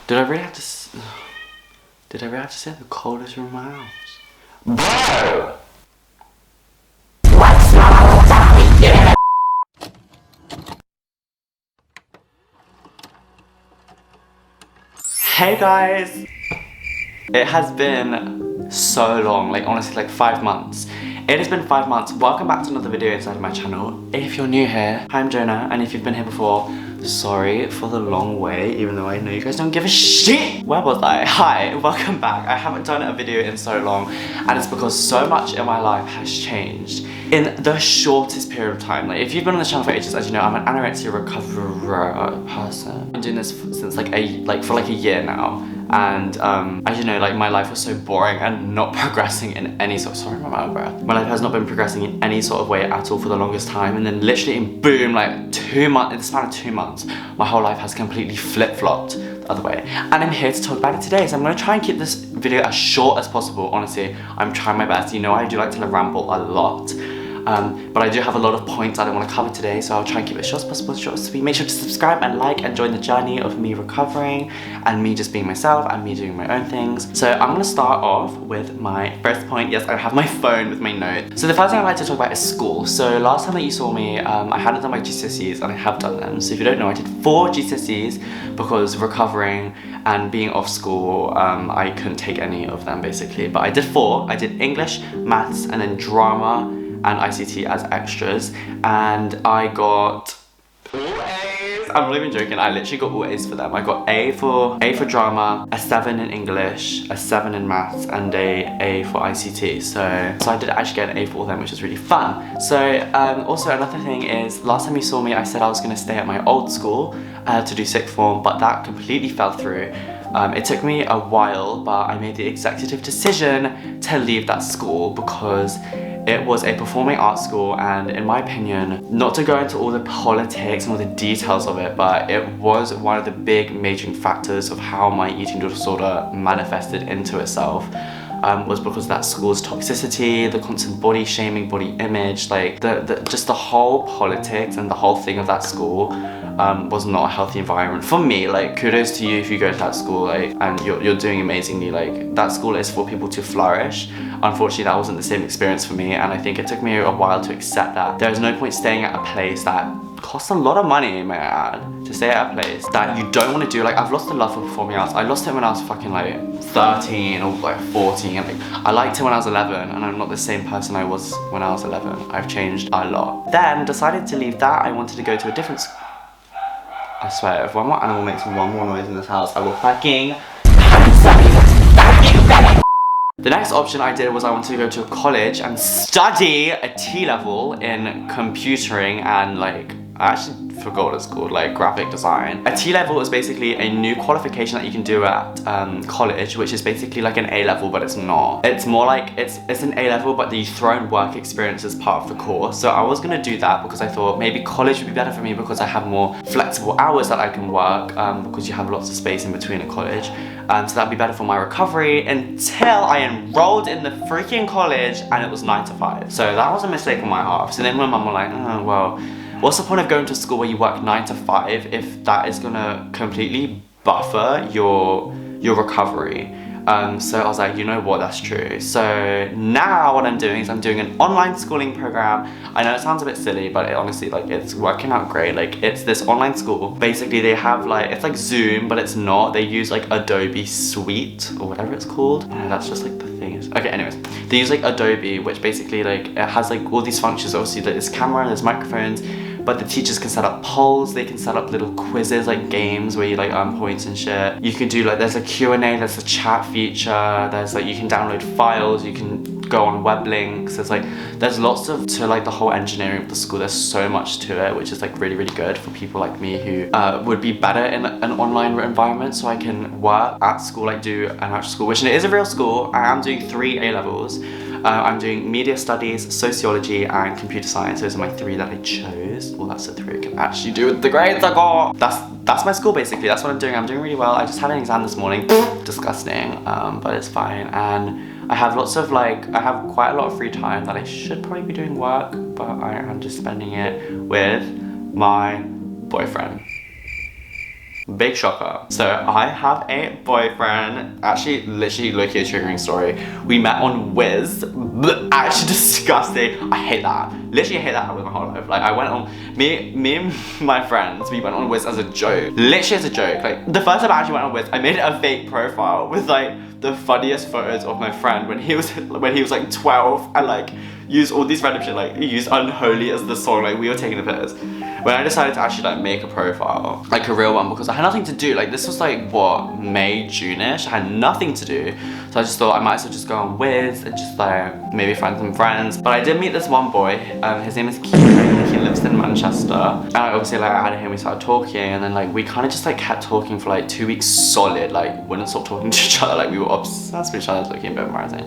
Did I really have to say the coldest room in my house? Bro! Hey guys! It has been so long, like honestly like 5 months. It has been 5 months. Welcome back to another video inside of my channel. If you're new here, hi, I'm Jonah, and if you've been here before, sorry for the long wait, even though I know you guys don't give a shit. Where was I? Hi, welcome back. I haven't done a video in so long, and it's because so much in my life has changed in the shortest period of time. Like, if you've been on the channel for ages, as you know, I'm an anorexia recoverer person. I'm doing this since for a year now. And as you know, like, my life was so boring and not progressing in any sort of, sorry, I'm out of breath. My life has not been progressing in any sort of way at all for the longest time, and then literally boom, like 2 months, in the span of 2 months, my whole life has completely flip-flopped the other way. And I'm here to talk about it today, so I'm gonna try and keep this video as short as possible. Honestly, I'm trying my best. You know, I do like to ramble a lot. But I do have a lot of points I want to cover today, so I'll try and keep it short as possible, short and sweet. Make sure to subscribe and like and join the journey of me recovering and me just being myself and me doing my own things. So I'm going to start off with my first point. Yes, I have my phone with my notes. So the first thing I'd like to talk about is school. So last time that you saw me, I hadn't done my GCSEs, and I have done them. So if you don't know, I did 4 GCSEs because recovering and being off school, I couldn't take any of them basically. But I did 4. I did English, maths, and then drama and ICT as extras, and I got all A's. I'm not even joking, I literally got all A's for them. I got A for drama, a 7 in English, a 7 in maths, and a for ICT. So I did actually get an A for all them, which was really fun. So also another thing is, last time you saw me, I said I was going to stay at my old school to do sixth form, but that completely fell through. It took me a while, but I made the executive decision to leave that school because it was a performing arts school, and in my opinion, not to go into all the politics and all the details of it, but it was one of the big majoring factors of how my eating disorder manifested into itself. Was because of that school's toxicity, the constant body shaming, body image, like just the whole politics and the whole thing of that school was not a healthy environment for me. Like, kudos to you if you go to that school, like, and you're doing amazingly. Like, that school is for people to flourish. Unfortunately, that wasn't the same experience for me, and I think it took me a while to accept that. There's no point staying at a place that costs a lot of money, may I add, to stay at a place that you don't want to do. Like, I've lost the love for performing arts. I lost it when I was fucking like 13 or like 14. Like, I liked it when I was 11, and I'm not the same person I was when I was 11. I've changed a lot. Then decided to leave that. I wanted to go to a different school. I swear, if one more animal makes one more noise in this house, I will fucking... The next option I did was I wanted to go to a college and study a T-level in computing and, like, I actually forgot what it's called, like graphic design. A T-level is basically a new qualification that you can do at college, which is basically like an A-level, but it's not. It's more like, it's an A-level, but you throw in work experience as part of the course. So I was gonna do that because I thought maybe college would be better for me because I have more flexible hours that I can work, because you have lots of space in between a college. So that'd be better for my recovery, until I enrolled in the freaking college and it was 9 to 5. So that was a mistake on my half. So then my mum was like, oh, well, what's the point of going to school where you work 9 to 5 if that is gonna completely buffer your recovery? So I was like, you know what, that's true. So now what I'm doing is I'm doing an online schooling program. I know it sounds a bit silly, but honestly, like, it's working out great. Like, it's this online school. Basically, they have like, it's like Zoom, but it's not. They use like Adobe Suite or whatever it's called. No, that's just like the thing is. Okay, anyways, they use like Adobe, which basically like, it has like all these functions. Obviously, there's camera, there's microphones, but the teachers can set up polls, they can set up little quizzes, like games where you like earn points and shit. You can do like, there's a Q&A, there's a chat feature, there's like, you can download files, you can go on web links, there's lots to like the whole engineering of the school. There's so much to it, which is like really, really good for people like me who would be better in an online environment, so I can work at school, like do an actual school, which it is a real school. I am doing 3 A-levels. I'm doing media studies, sociology, and computer science. Those are my 3 that I chose. Well, that's the 3 I can actually do with the grades I got. That's my school basically. That's what I'm doing. I'm doing really well. I just had an exam this morning. Disgusting, but it's fine. And I have lots of like, I have quite a lot of free time that I should probably be doing work, but I am just spending it with my boyfriend. Big shocker. So I have a boyfriend. Actually, literally, look at a triggering story. We met on Wiz. Actually disgusting. I hate that. Literally hate that with my whole life. Like I went on, me and my friends, we went on Wiz as a joke. Literally as a joke. Like the first time I actually went on Wiz, I made a fake profile with like the funniest photos of my friend when he was like 12 and like used all these random shit, like used Unholy as the song, like we were taking the piss. When I decided to actually like make a profile, like a real one, because I had nothing to do, like this was like what, May, June-ish, I had nothing to do. So I just thought I might as well just go on Wiz and just like maybe find some friends. But I did meet this one boy, his name is Keith, he lives in Manchester. And obviously like I added him, we started talking, and then like we kind of just like kept talking for like 2 weeks solid, like wouldn't stop talking to each other, like we were obsessed with each other, looking a bit embarrassing.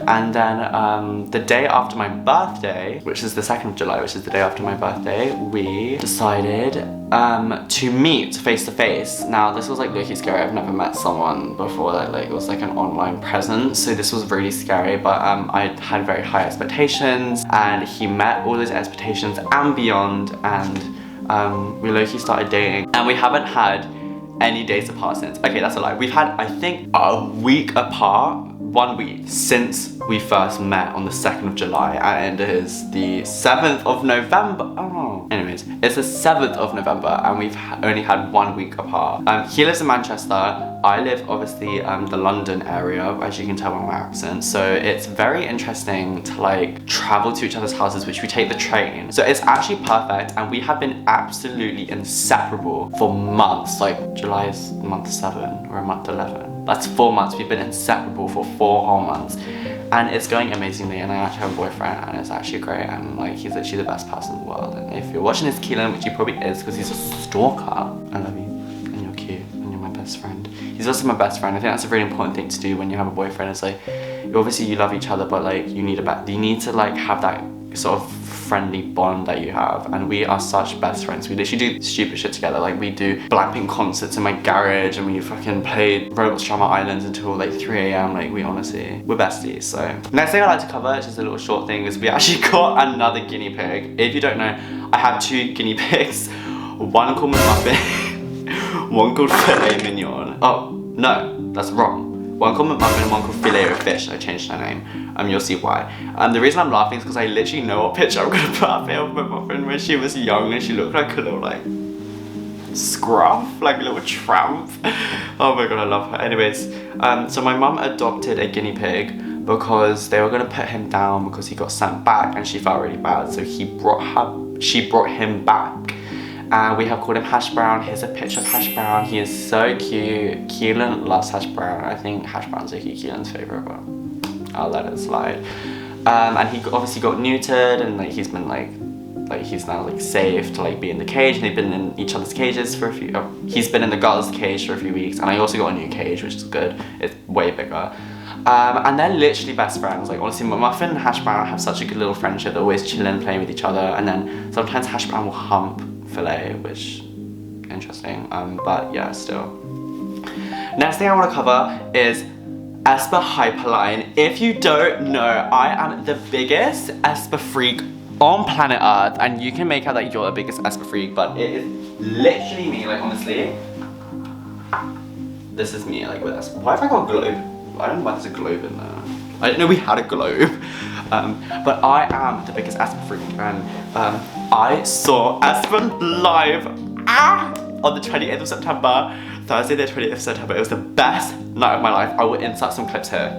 And then the day after my birthday, which is the 2nd of July, which is the day after my birthday, we decided to meet face to face. Now this was like low-key scary. I've never met someone before that like it was like an online presence, so this was really scary, but I had very high expectations and he met all those expectations and beyond, and we low-key started dating, and we haven't had any days apart since. Okay, that's a lie. We've had, I think, a week apart, 1 week since we first met on the 2nd of July, and it is the 7th of November. Oh, anyways, it's the 7th of November and we've only had 1 week apart. He lives in Manchester. I live obviously the London area, as you can tell by my accent. So it's very interesting to like travel to each other's houses, which we take the train. So it's actually perfect, and we have been absolutely inseparable for months. Like July is month 7 or month 11. That's 4 months. We've been inseparable for 4 whole months. And it's going amazingly, and I actually have a boyfriend, and it's actually great, and like he's literally the best person in the world. And if you're watching this, Keelan, which he probably is because he's a stalker, I love you, and you're cute, and you're my best friend. He's also my best friend. I think that's a really important thing to do when you have a boyfriend. It's like, obviously you love each other, but like you need to like have that sort of friendly bond that you have, and we are such best friends. We literally do stupid shit together, like we do Blackpink concerts in my garage, and we fucking played Roblox Drama Islands until like 3 AM, like we're besties. So next thing I'd like to cover, is just a little short thing, is we actually got another guinea pig. If you don't know, I have 2 guinea pigs, one called McMuffin, one called Filet Mignon. Oh no, that's wrong. One called McMuffin and one called Filet of Fish. I changed her name. You'll see why. The reason I'm laughing is because I literally know what picture I'm gonna put up here of McMuffin when she was young and she looked like a little like scruff, like a little tramp. Oh my god, I love her. Anyways, so my mum adopted a guinea pig because they were gonna put him down because he got sent back and she felt really bad. So she brought him back. And we have called him Hash Brown. Here's a picture of Hash Brown. He is so cute. Keelan loves Hash Brown. I think Hash Brown's Keelan's favourite, but I'll let it slide. And he obviously got neutered, and like he's been like he's now like safe to like be in the cage. And they've been in each other's cages for a few. He's been in the girl's cage for a few weeks, and I also got a new cage, which is good. It's way bigger. And they're literally best friends. Like honestly, Muffin and Hash Brown have such a good little friendship. They're always chilling, playing with each other, and then sometimes Hash Brown will hump Filet, which interesting. But yeah, still. Next thing I want to cover is aespa Hyperline. If you don't know, I am the biggest aespa freak on planet Earth, and you can make out that you're the biggest aespa freak, but it is literally me. Like honestly, this is me. Like with aespa. Why have I got a globe? I don't know why there's a globe in there. I didn't know we had a globe. But I am the biggest aespa freak, and I saw aespa live on the 28th of September, Thursday the 28th of September. It was the best night of my life. I will insert some clips here.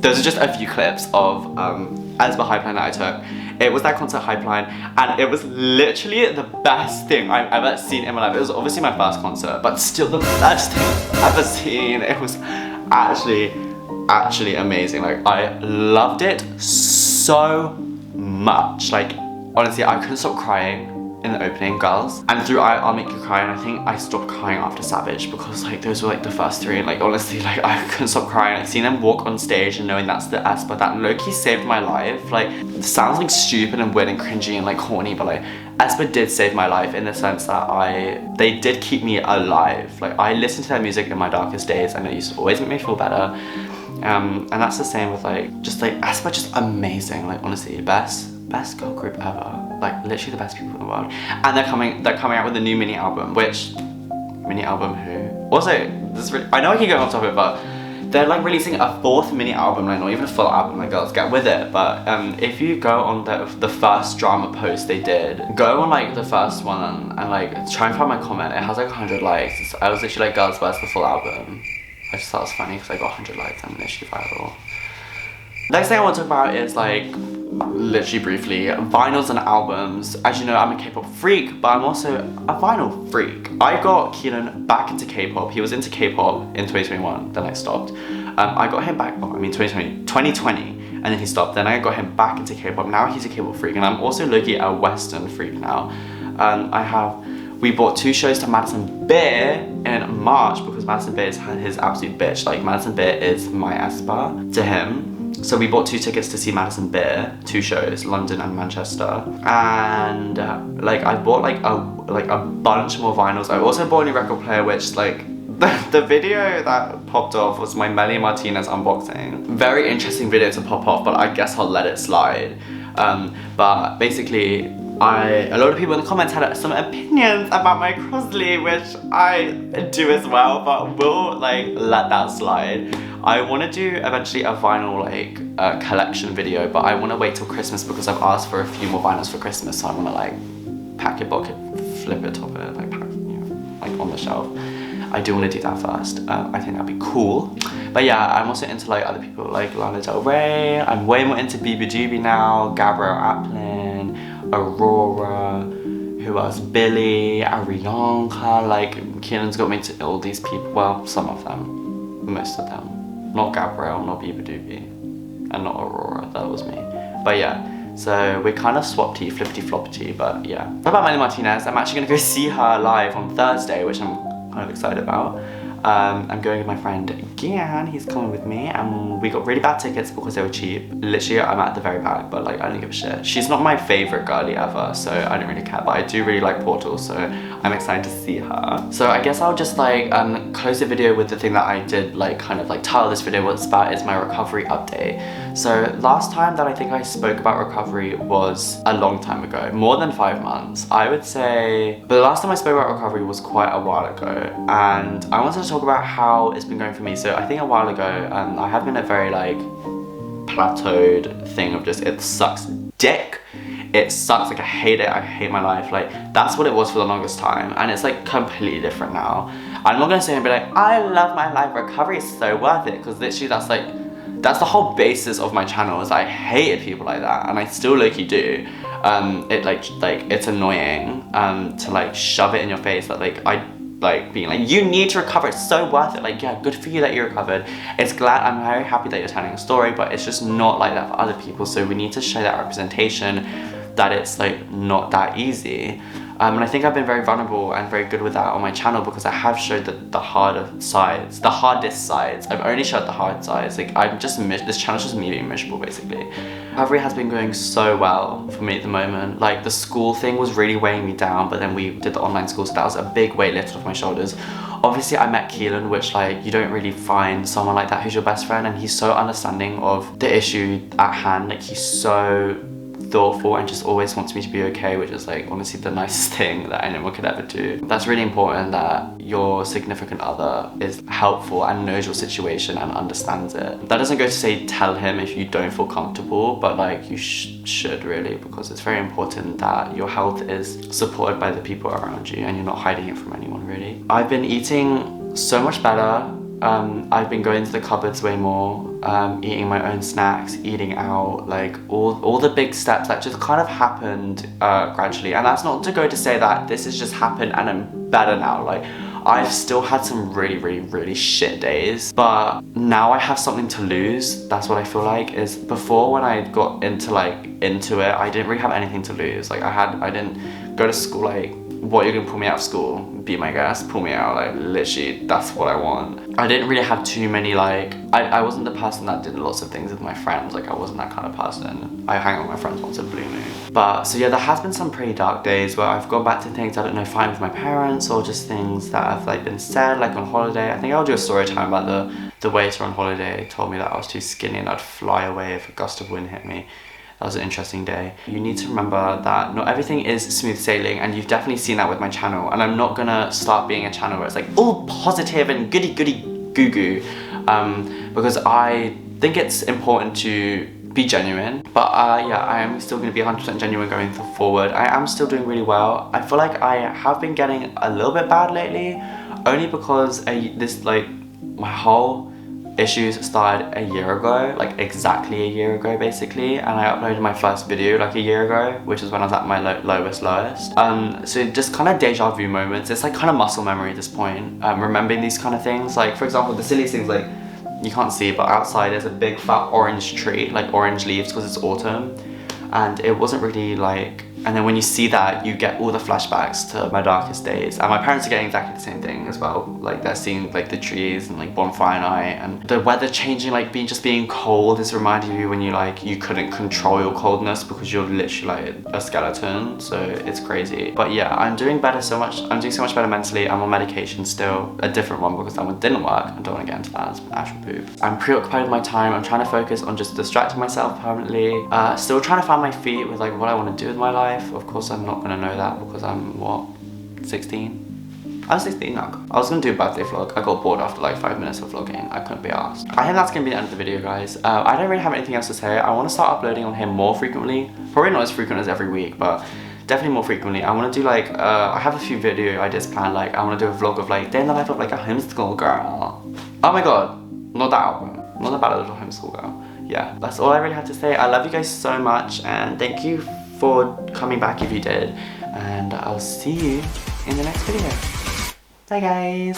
Those are just a few clips of aespa Hypeline that I took. It was that concert Hypeline, and it was literally the best thing I've ever seen in my life. It was obviously my first concert, but still the best thing I've ever seen. It was actually amazing. Like, I loved it so much. Like, honestly, I couldn't stop crying in the opening, girls. And through I'll Make You Cry, and I think I stopped crying after Savage, because like those were like the first three, and like honestly, like I couldn't stop crying. Like, seeing them walk on stage and knowing that's the aespa, that low-key saved my life. Like, it sounds like stupid and weird and cringy and like corny, but like aespa did save my life in the sense that they did keep me alive. Like, I listened to their music in my darkest days, and it used to always make me feel better. And that's the same with like, just like aespa, just amazing. Like, honestly, best girl group ever. Like, literally the best people in the world. And they're coming out with a new mini album, which, mini album who? Also, I know I keep going off topic, but they're like releasing a 4th mini album, like not even a full album, like girls, get with it. But if you go on the first drama post they did, go on like the first one and like try and find my comment. It has like 100 likes. I was literally like, girls, where's the full album? I just thought it was funny because I got 100 likes. I'm literally viral. Next thing I want to talk about is like, literally briefly, vinyls and albums. As you know, I'm a K-pop freak, but I'm also a vinyl freak. I got Keelan back into K-pop. He was into K-pop in 2021, then I stopped. I got him back, 2020, and then he stopped. Then I got him back into K-pop. Now he's a K-pop freak, and I'm also low-key a Western freak now. We bought 2 shows to Madison Beer in March, because Madison Beer is his absolute bitch. Like, Madison Beer is my aespa to him. So we bought 2 tickets to see Madison Beer, 2 shows, London and Manchester. And like, I bought like a bunch more vinyls. I also bought a new record player, which like, the video that popped off was my Melly Martinez unboxing. Very interesting video to pop off, but I guess I'll let it slide. But basically, a lot of people in the comments had some opinions about my Crosley, which I do as well, but we'll like let that slide. I want to do eventually a vinyl like collection video, but I want to wait till Christmas because I've asked for a few more vinyls for Christmas, so I want to like pack it, book it, flip it, top it, like pack, you know, like on the shelf. I do want to do that first. I think that'd be cool. But yeah, I'm also into like other people like Lana Del Rey. I'm way more into Bibi Doobie now, Gabrielle Aplin, Aurora, who else? Billy, Arianka. Like, Keelan's got me to all these people. Well, some of them, most of them. Not Gabrielle, not Bibi Doobie, and not Aurora. That was me. But yeah, so we kind of swapped flippity floppity. But yeah. What about Melly Martinez? I'm actually gonna go see her live on Thursday, which I'm kind of excited about. I'm going with my friend Gian, he's coming with me, and we got really bad tickets because they were cheap. Literally, I'm at the very back, but like, I don't give a shit. She's not my favorite girly ever, so I don't really care, but I do really like Portal, so I'm excited to see her. So I guess I'll just like close the video with the thing that I did, like kind of like title this video what it's about, is my recovery update. So last time that I think I spoke about recovery was a long time ago, more than 5 months, I would say. But the last time I spoke about recovery was quite a while ago, and I wanted to talk about how it's been going for me. So I think a while ago, I have been a very like plateaued thing of just, it sucks dick. It sucks, like I hate it, I hate my life. Like, that's what it was for the longest time, and it's like completely different now. I'm not gonna sit here and be like, I love my life, recovery is so worth it, because literally that's the whole basis of my channel, is I hated people like that, and I still low-key do. It's annoying to like shove it in your face that like being like, you need to recover, it's so worth it. Like, yeah, good for you that you recovered. I'm very happy that you're telling a story, but it's just not like that for other people. So we need to show that representation, that it's like not that easy. And I think I've been very vulnerable and very good with that on my channel, because I have showed the hardest sides. I've only showed the hard sides. Like, this channel's just me being miserable, basically. Recovery has been going so well for me at the moment. Like, the school thing was really weighing me down, but then we did the online school, so that was a big weight lifted off my shoulders. Obviously, I met Keelan, which like, you don't really find someone like that who's your best friend, and he's so understanding of the issue at hand. Like, he's so thoughtful and just always wants me to be okay, which is like honestly the nicest thing that anyone could ever do. That's really important, that your significant other is helpful and knows your situation and understands it. That doesn't go to say tell him if you don't feel comfortable, but like you should really, because it's very important that your health is supported by the people around you and you're not hiding it from anyone really. I've been eating so much better. I've been going to the cupboards way more, eating my own snacks, eating out, like all the big steps that just kind of happened gradually. And that's not to go to say that this has just happened and I'm better now. Like, I've still had some really shit days, but now I have something to lose. That's what I feel like. Is before, when I got into it, I didn't really have anything to lose. Like, I didn't go to school like, what, you're gonna pull me out of school? Be my guest, pull me out, like literally that's what I want. I didn't really have too many like, I wasn't the person that did lots of things with my friends. Like, I wasn't that kind of person. I hang out with my friends once a blue moon. But so yeah, there has been some pretty dark days where I've gone back to things, I don't know, fighting with my parents, or just things that have like been said, like on holiday. I think I'll do a story time about the waiter on holiday told me that I was too skinny and I'd fly away if a gust of wind hit me. That was an interesting day. You need to remember that not everything is smooth sailing, and you've definitely seen that with my channel. And I'm not gonna start being a channel where it's like all positive and goody goo goo, because I think it's important to be genuine. But yeah, I am still gonna be 100% genuine going forward. I am still doing really well. I feel like I have been getting a little bit bad lately, only because my whole issues started a year ago, like exactly a year ago basically, and I uploaded my first video like a year ago, which is when I was at my lowest. So just kind of deja vu moments. It's like kind of muscle memory at this point, remembering these kind of things. Like, for example, the silliest things, like, you can't see, but outside there's a big fat orange tree, like orange leaves, because it's autumn, and it wasn't really like, and then when you see that, you get all the flashbacks to my darkest days. And my parents are getting exactly the same thing as well. Like, they're seeing like the trees and like bonfire night, and the weather changing, like just being cold is reminding you when you couldn't control your coldness because you're literally like a skeleton. So it's crazy. But yeah, I'm doing so much better mentally. I'm on medication still, a different one because that one didn't work. I don't want to get into that, it's actual poop. I'm preoccupied with my time. I'm trying to focus on just distracting myself permanently. Still trying to find my feet with like what I want to do with my life. Of course, I'm not gonna know that because I'm, what, 16? I was 16 now. I was gonna do a birthday vlog. I got bored after like 5 minutes of vlogging. I couldn't be asked. I think that's gonna be the end of the video, guys. I don't really have anything else to say. I want to start uploading on here more frequently. Probably not as frequent as every week, but definitely more frequently. I want to do like, I have a few video ideas planned. Like, I want to do a vlog of like day in the life of like a homeschool girl. Oh my god, not that album. Not the bad little homeschool girl. Yeah, that's all I really have to say. I love you guys so much, and thank you for coming back if you did, and I'll see you in the next video. Bye guys.